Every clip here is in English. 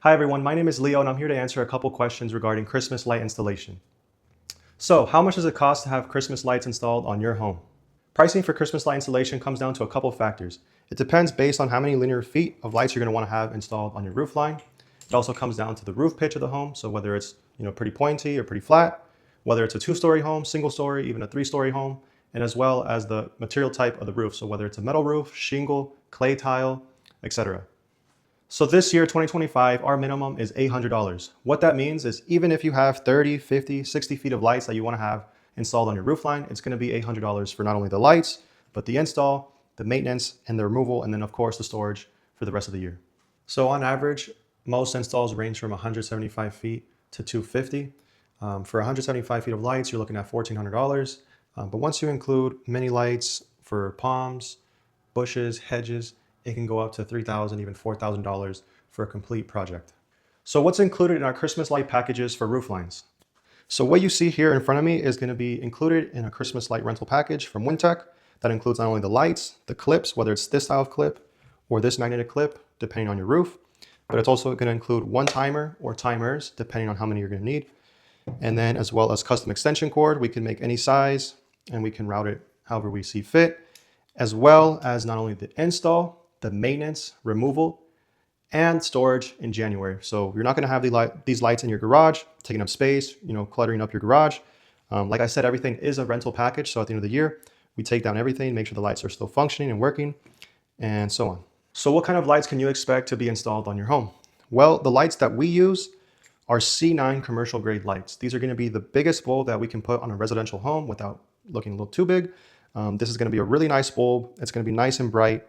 Hi everyone, my name is Leo and I'm here to answer a couple questions regarding Christmas light installation. So, how much does it cost to have Christmas lights installed on your home? Pricing for Christmas light installation comes down to a couple factors. It depends based on how many linear feet of lights you're going to want to have installed on your roof line. It also comes down to the roof pitch of the home, so whether it's pretty pointy or pretty flat, whether it's a two-story home, single story, even a three-story home, and as well as the material type of the roof, so whether it's a metal roof, shingle, clay tile, etc. So this year, 2025, our minimum is $800. What that means is even if you have 30, 50, 60 feet of lights that you want to have installed on your roof line, it's going to be $800 for not only the lights, but the install, the maintenance, and the removal, and then of course the storage for the rest of the year. So on average, most installs range from 175 feet to 250. For 175 feet of lights, you're looking at $1,400. But once you include mini lights for palms, bushes, hedges, it can go up to $3,000, even $4,000 for a complete project. So what's included in our Christmas light packages for roof lines? So what you see here in front of me is going to be included in a Christmas light rental package from Wintech. That includes not only the lights, the clips, whether it's this style of clip or this magnetic clip, depending on your roof, but it's also going to include one timer or timers, depending on how many you're going to need. And then as well as custom extension cord, we can make any size and we can route it however we see fit, as well as not only the install, the maintenance, removal, and storage in January. So you're not going to have these lights in your garage, taking up space, cluttering up your garage. Like I said, everything is a rental package. So at the end of the year, we take down everything, make sure the lights are still functioning and working, and so on. So what kind of lights can you expect to be installed on your home? Well, the lights that we use are C9 commercial grade lights. These are going to be the biggest bulb that we can put on a residential home without looking a little too big. This is going to be a really nice bulb. It's going to be nice and bright.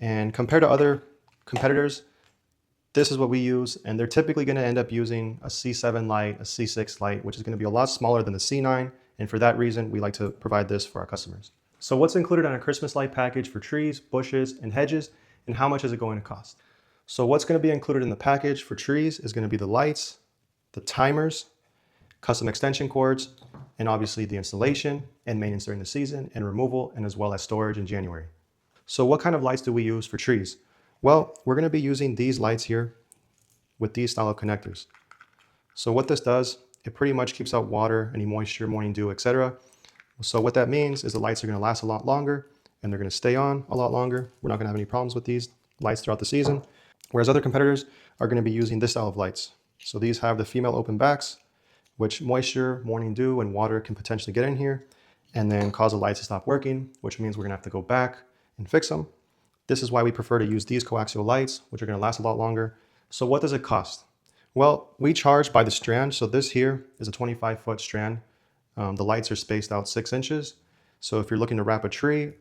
And compared to other competitors, this is what we use, and they're typically going to end up using a C7 light, a C6 light, which is going to be a lot smaller than the C9, and for that reason, we like to provide this for our customers. So what's included on a Christmas light package for trees, bushes, and hedges, and how much is it going to cost? So what's going to be included in the package for trees is going to be the lights, the timers, custom extension cords, and obviously the installation and maintenance during the season, and removal, and as well as storage in January. So what kind of lights do we use for trees? Well, we're going to be using these lights here with these style of connectors. So what this does, it pretty much keeps out water, any moisture, morning dew, etc. So what that means is the lights are going to last a lot longer and they're going to stay on a lot longer. We're not going to have any problems with these lights throughout the season. Whereas other competitors are going to be using this style of lights. So these have the female open backs, which moisture, morning dew, and water can potentially get in here and then cause the lights to stop working, which means we're going to have to go back and fix them. This is why we prefer to use these coaxial lights, which are going to last a lot longer. So what does it cost? Well, we charge by the strand. So this here is a 25-foot strand. The lights are spaced out 6 inches. So if you're looking to wrap a tree,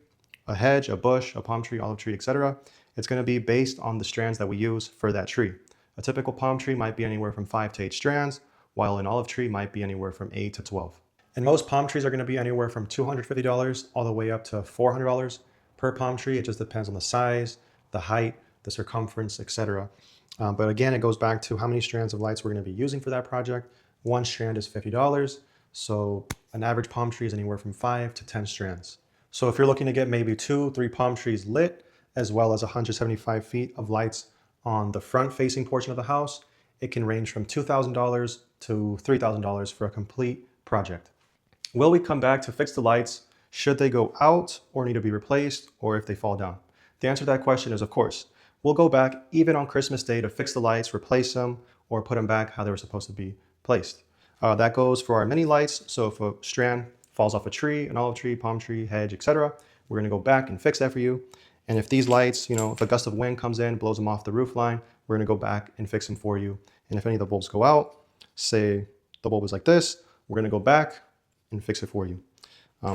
a hedge, a bush, a palm tree, olive tree, etc., it's going to be based on the strands that we use for that tree. A typical palm tree might be anywhere from 5 to 8 strands, while an olive tree might be anywhere from 8 to 12. And most palm trees are going to be anywhere from $250 all the way up to $400 per palm tree. It just depends on the size, the height, the circumference, etc. But again, it goes back to how many strands of lights we're going to be using for that project. One strand is $50. So an average palm tree is anywhere from 5 to 10 strands. So if you're looking to get maybe 2-3 palm trees lit, as well as 175 feet of lights on the front facing portion of the house, it can range from $2,000 to $3,000 for a complete project. Will we come back to fix the lights? Should they go out or need to be replaced, or if they fall down? The answer to that question is of course. We'll go back even on Christmas Day to fix the lights, replace them, or put them back how they were supposed to be placed. That goes for our mini lights. So if a strand falls off a tree, an olive tree, palm tree, hedge, etc., we're going to go back and fix that for you. And if these lights, if a gust of wind comes in, blows them off the roof line, we're going to go back and fix them for you. And if any of the bulbs go out, say the bulb is like this, we're going to go back and fix it for you.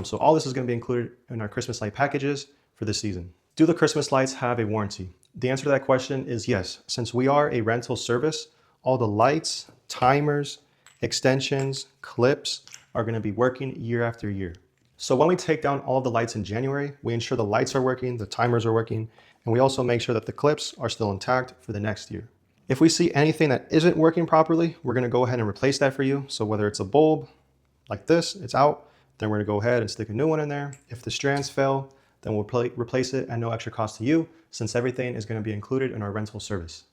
So all this is going to be included in our Christmas light packages for this season. Do the Christmas lights have a warranty? The answer to that question is yes. Since we are a rental service, all the lights, timers, extensions, clips are going to be working year after year. So when we take down all of the lights in January, we ensure the lights are working, the timers are working, and we also make sure that the clips are still intact for the next year. If we see anything that isn't working properly, we're going to go ahead and replace that for you. So whether it's a bulb like this, it's out, then we're going to go ahead and stick a new one in there. If the strands fail, then we'll replace it at no extra cost to you, since everything is going to be included in our rental service.